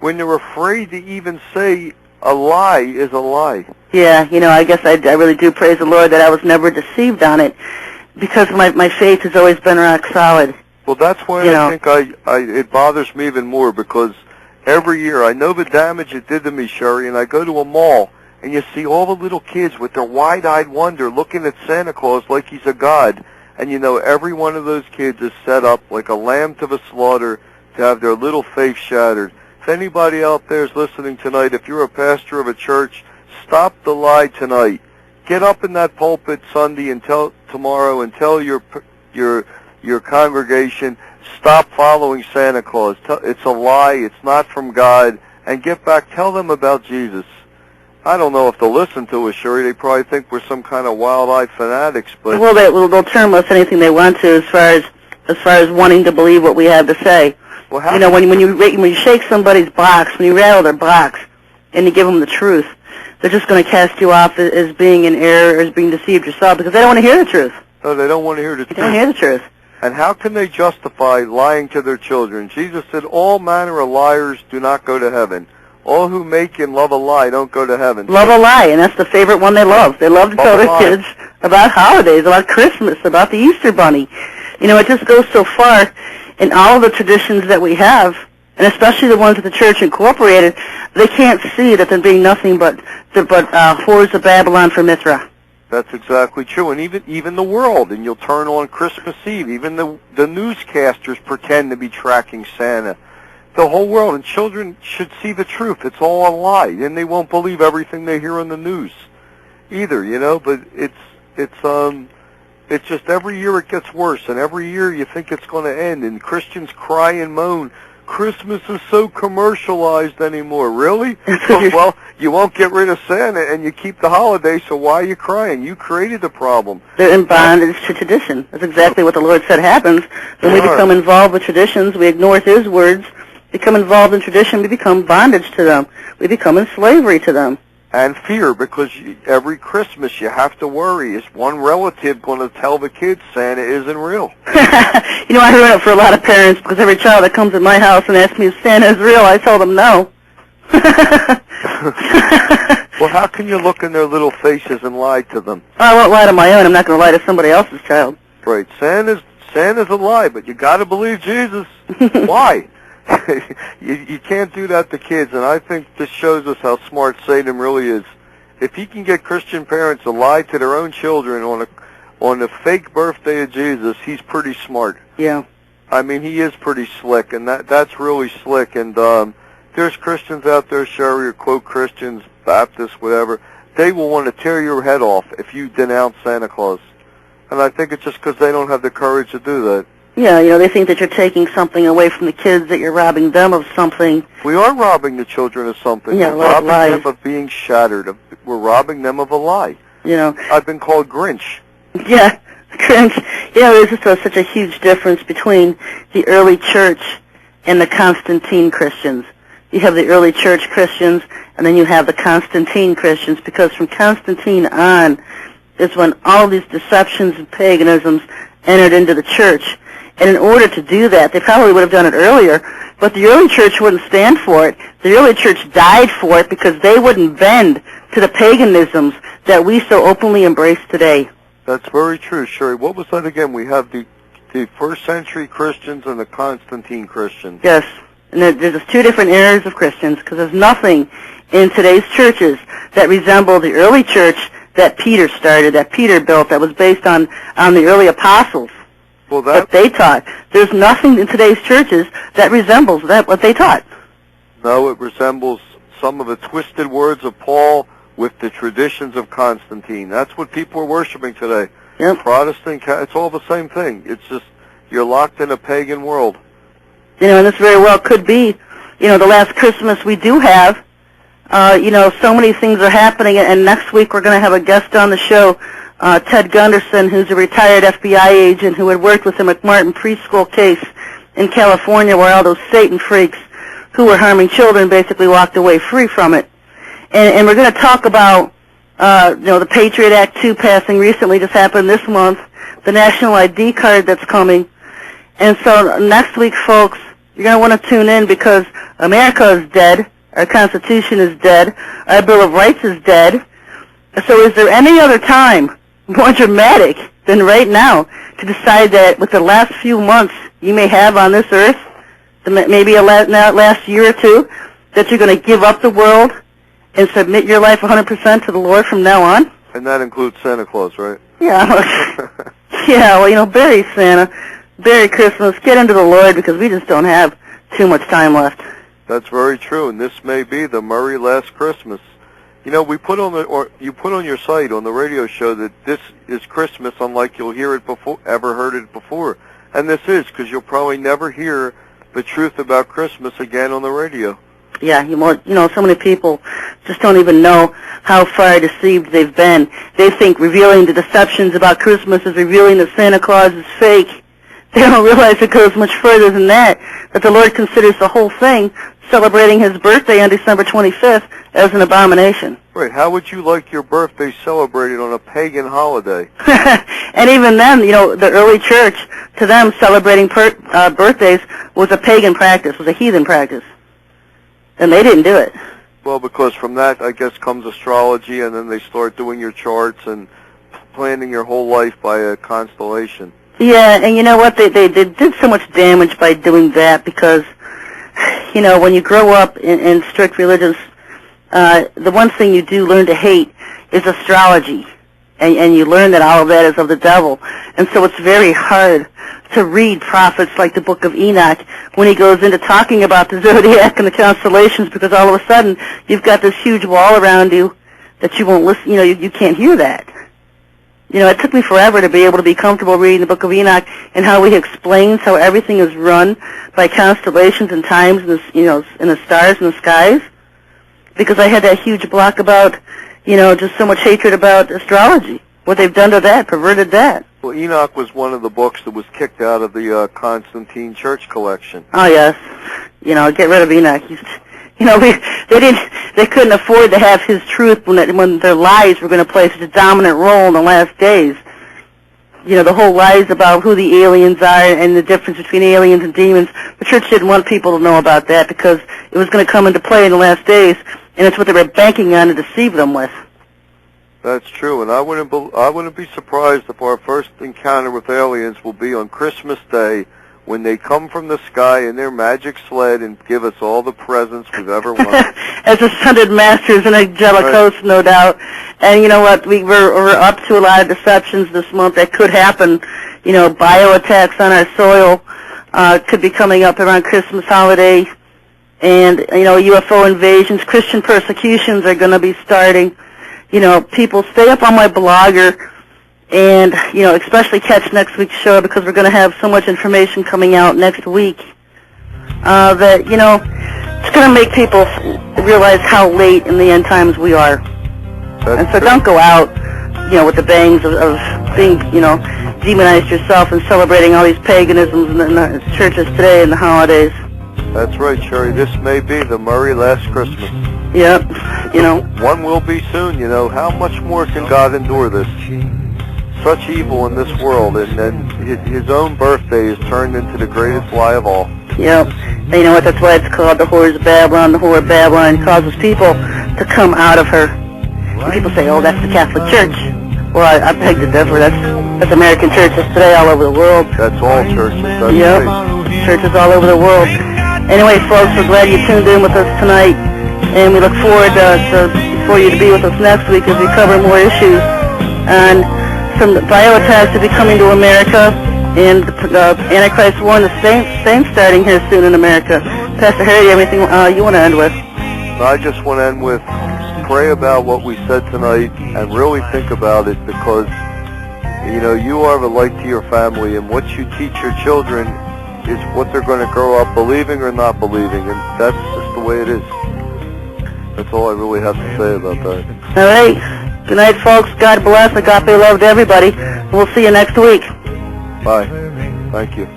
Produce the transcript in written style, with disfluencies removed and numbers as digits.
when they're afraid to even say a lie is a lie. Yeah, I guess I really do praise the Lord that I was never deceived on it, because my faith has always been rock solid. Well, that's why I think it bothers me even more, because every year I know the damage it did to me, Sherry, and I go to a mall, and you see all the little kids with their wide-eyed wonder looking at Santa Claus like he's a god, and every one of those kids is set up like a lamb to the slaughter to have their little faith shattered. If anybody out there is listening tonight, if you're a pastor of a church, stop the lie tonight. Get up in that pulpit Sunday and tell your congregation, stop following Santa Claus. It's a lie. It's not from God. And get back. Tell them about Jesus. I don't know if they'll listen to us, Sherry. They probably think we're some kind of wild-eyed fanatics. But they'll term us anything they want to, as far as wanting to believe what we have to say. Well, when you shake somebody's box, when you rattle their box, and you give them the truth, they're just going to cast you off as being in error, as being deceived yourself, because they don't want to hear the truth. No, they don't want to hear the truth. They don't hear the truth. And how can they justify lying to their children? Jesus said, all manner of liars do not go to heaven. All who make and love a lie don't go to heaven. Love a lie, and that's the favorite one they love. They love to tell their kids about holidays, about Christmas, about the Easter Bunny. It just goes so far in all of the traditions that we have, and especially the ones that the church incorporated. They can't see that they're being nothing but whores of Babylon for Mithra. That's exactly true, and even the world, and you'll turn on Christmas Eve, even the newscasters pretend to be tracking Santa. The whole world, and children should see the truth. It's all a lie. Then they won't believe everything they hear on the news either, but it's just every year it gets worse, and every year you think it's going to end, and Christians cry and moan, Christmas is so commercialized anymore. Really? Well, you won't get rid of Santa, and you keep the holiday, so why are you crying? You created the problem. They're in bondage to tradition. That's exactly what the Lord said happens. When we become involved with traditions, we ignore His words, become involved in tradition, we become bondage to them. We become in slavery to them. And fear, because every Christmas you have to worry. Is one relative going to tell the kids Santa isn't real? I heard it for a lot of parents, because every child that comes to my house and asks me if Santa is real, I tell them no. Well, how can you look in their little faces and lie to them? I won't lie to my own. I'm not going to lie to somebody else's child. Right. Santa's a lie, but you got to believe Jesus. Why? You can't do that to kids, and I think this shows us how smart Satan really is. If he can get Christian parents to lie to their own children on the fake birthday of Jesus, he's pretty smart. Yeah. I mean, he is pretty slick, and that's really slick. And there's Christians out there, Sherry, or quote Christians, Baptists, whatever. They will want to tear your head off if you denounce Santa Claus. And I think it's just because they don't have the courage to do that. Yeah, they think that you're taking something away from the kids, that you're robbing them of something. We are robbing the children of something. Yeah, we're robbing them of being shattered. We're robbing them of a lie. I've been called Grinch. Yeah, Grinch. There's just such a huge difference between the early church and the Constantine Christians. You have the early church Christians, and then you have the Constantine Christians, because from Constantine on is when all these deceptions and paganisms entered into the church. And in order to do that, they probably would have done it earlier, but the early church wouldn't stand for it. The early church died for it because they wouldn't bend to the paganisms that we so openly embrace today. That's very true, Sherry. What was that again? We have the first century Christians and the Constantine Christians. Yes, and there's just two different eras of Christians, because there's nothing in today's churches that resemble the early church that Peter started, that Peter built, that was based on the early apostles. Well, that they taught. There's nothing in today's churches that resembles what they taught. No, it resembles some of the twisted words of Paul with the traditions of Constantine. That's what people are worshiping today. Yep. Protestant, it's all the same thing. It's just you're locked in a pagan world. And this very well could be, the last Christmas we do have. So many things are happening, and next week we're going to have a guest on the show, Ted Gunderson, who's a retired FBI agent who had worked with the McMartin preschool case in California, where all those Satan freaks who were harming children basically walked away free from it. And we're going to talk about, the Patriot Act 2 passing recently, just happened this month, the national ID card that's coming. And so next week, folks, You're going to want to tune in because America is dead, our Constitution is dead, our Bill of Rights is dead. So is there any other time more dramatic than right now to decide that with the last few months you may have on this earth, maybe last year or two, that you're going to give up the world and submit your life 100% to the Lord from now on? And that includes Santa Claus, right? Yeah. Yeah, well, bury Santa, bury Christmas, get into the Lord because we just don't have too much time left. That's very true, and this may be the Murray Last Christmas. We put on you put on your site on the radio show that this is Christmas unlike you'll hear it before, ever heard it before. And this is because you'll probably never hear the truth about Christmas again on the radio. Yeah, so many people just don't even know how far deceived they've been. They think revealing the deceptions about Christmas is revealing that Santa Claus is fake. They don't realize it goes much further than that the Lord considers the whole thing, celebrating His birthday on December 25th, as an abomination. Right. How would you like your birthday celebrated on a pagan holiday? And even then, the early church, to them, celebrating birthdays was a pagan practice, was a heathen practice. And they didn't do it. Well, because from that, I guess, comes astrology, and then they start doing your charts and planning your whole life by a constellation. Yeah, and you know what? They did so much damage by doing that because, when you grow up in strict religions, the one thing you do learn to hate is astrology. And you learn that all of that is of the devil. And so it's very hard to read prophets like the Book of Enoch when he goes into talking about the zodiac and the constellations, because all of a sudden you've got this huge wall around you that you won't listen, you can't hear that. It took me forever to be able to be comfortable reading the Book of Enoch and how he explains how everything is run by constellations and times and the stars and the skies, because I had that huge block about just so much hatred about astrology. What they've done to that, perverted that. Well, Enoch was one of the books that was kicked out of the Constantine Church collection. Oh yes, get rid of Enoch. They couldn't afford to have his truth when their lies were going to play such a dominant role in the last days. The whole lies about who the aliens are and the difference between aliens and demons. The church didn't want people to know about that because it was going to come into play in the last days, and it's what they were banking on to deceive them with. That's true, and I wouldn't be surprised if our first encounter with aliens will be on Christmas Day, when they come from the sky in their magic sled and give us all the presents we've ever wanted. As ascended masters and angelic hosts, no doubt. And you know what? We're up to a lot of deceptions this month that could happen. Bioattacks on our soil could be coming up around Christmas holiday. And, UFO invasions, Christian persecutions are going to be starting. People stay up on my blogger. And, especially catch next week's show because we're going to have so much information coming out next week that, it's going to make people realize how late in the end times we are. And so don't go out, with the bangs of being, demonized yourself and celebrating all these paganisms in the churches today and the holidays. That's right, Sherry. This may be the Murray Last Christmas. Yep, One will be soon, How much more can God endure this? Such evil in this world, and then his own birthday is turned into the greatest lie of all. Yep. And you know what? That's why it's called the Whores of Babylon. The Whore of Babylon causes people to come out of her. And people say, oh, that's the Catholic Church. Well, I beg to differ. That's American churches today all over the world. That's all churches. Yep. Churches all over the world. Anyway, folks, we're glad you tuned in with us tonight, and we look forward for you to be with us next week as we cover more issues. And some bioattacks will be coming to America, and the Antichrist war and the saints starting here soon in America. Pastor Harry, anything you want to end with? I just want to end with pray about what we said tonight and really think about it, because you are the light to your family, and what you teach your children is what they're going to grow up believing or not believing, and that's just the way it is. That's all I really have to say about that. All right. Good night, folks. God bless. Agape love to everybody. We'll see you next week. Bye. Thank you.